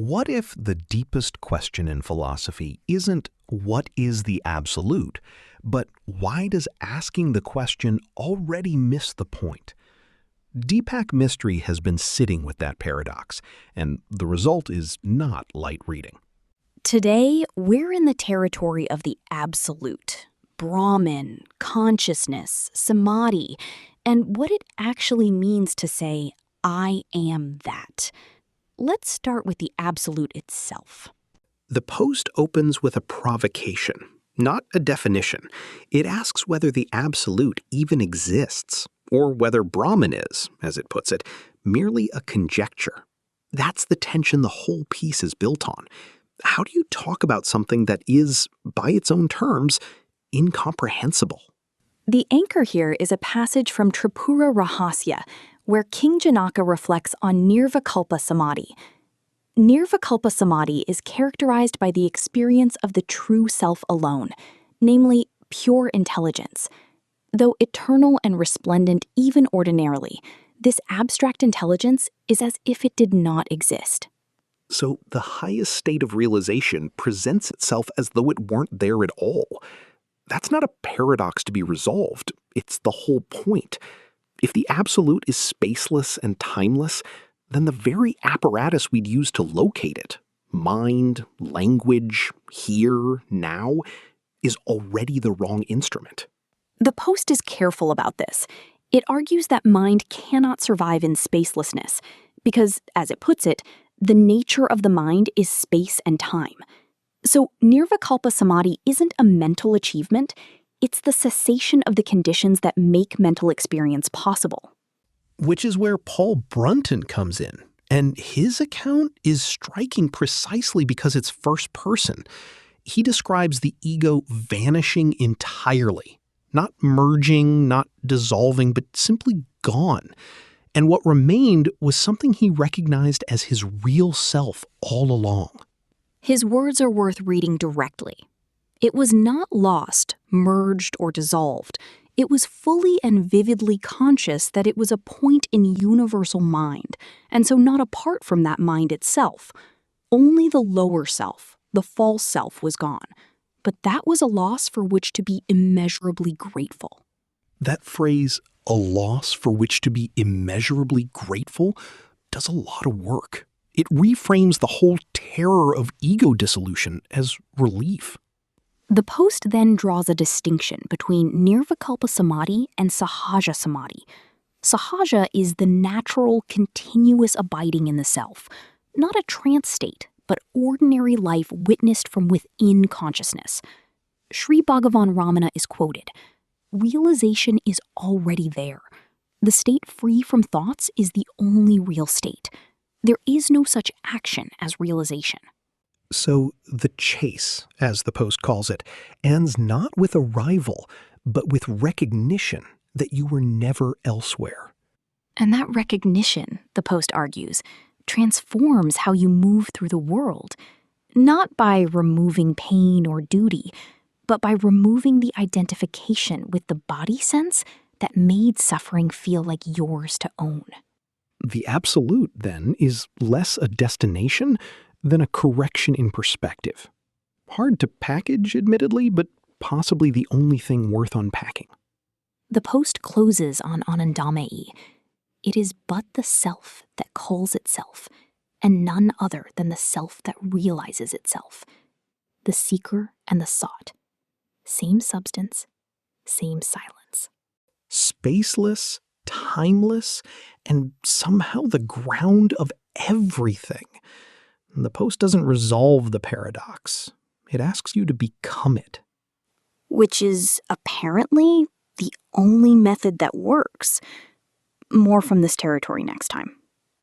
What if the deepest question in philosophy isn't what is the absolute, but why does asking the question already miss the point? Dippack Mistri has been sitting with that paradox, and the result is not light reading. Today, we're in the territory of the absolute, Brahman, consciousness, Samadhi, and what it actually means to say, I am that. Let's start with the absolute itself. The post opens with a provocation, not a definition. It asks whether the absolute even exists, or whether Brahman is, as it puts it, merely a conjecture. That's the tension the whole piece is built on. How do you talk about something that is, by its own terms, incomprehensible? The anchor here is a passage from Tripura Rahasya, where King Janaka reflects on Nirvikalpa Samadhi. Nirvikalpa Samadhi is characterized by the experience of the true self alone, namely pure intelligence. Though eternal and resplendent even ordinarily, this abstract intelligence is as if it did not exist. So the highest state of realization presents itself as though it weren't there at all. That's not a paradox to be resolved. It's the whole point. If the absolute is spaceless and timeless, then the very apparatus we'd use to locate it, mind, language, here, now, is already the wrong instrument. The post is careful about this. It argues that mind cannot survive in spacelessness because, as it puts it, the nature of the mind is space and time. So Nirvikalpa Samadhi isn't a mental achievement, it's the cessation of the conditions that make mental experience possible. Which is where Paul Brunton comes in, and his account is striking precisely because it's first person. He describes the ego vanishing entirely, not merging, not dissolving, but simply gone. And what remained was something he recognized as his real self all along. His words are worth reading directly. It was not lost, merged, or dissolved. It was fully and vividly conscious that it was a point in universal mind, and so not apart from that mind itself. Only the lower self, the false self, was gone. But that was a loss for which to be immeasurably grateful. That phrase, a loss for which to be immeasurably grateful, does a lot of work. It reframes the whole terror of ego dissolution as relief. The post then draws a distinction between Nirvikalpa Samadhi and Sahaja Samadhi. Sahaja is the natural, continuous abiding in the self, not a trance state, but ordinary life witnessed from within consciousness. Sri Bhagavan Ramana is quoted, "Realization is already there. The state free from thoughts is the only real state. There is no such action as realization." So the chase, as the post calls it, ends not with arrival, but with recognition that you were never elsewhere. And that recognition, the post argues, transforms how you move through the world, not by removing pain or duty, but by removing the identification with the body sense that made suffering feel like yours to own. The absolute, then, is less a destination than a correction in perspective. Hard to package, admittedly, but possibly the only thing worth unpacking. The post closes on Anandamayi. It is but the self that calls itself, and none other than the self that realizes itself. The seeker and the sought. Same substance, same silence. Spaceless, timeless, and somehow the ground of everything. The post doesn't resolve the paradox. It asks you to become it. Which is apparently the only method that works. More from this territory next time.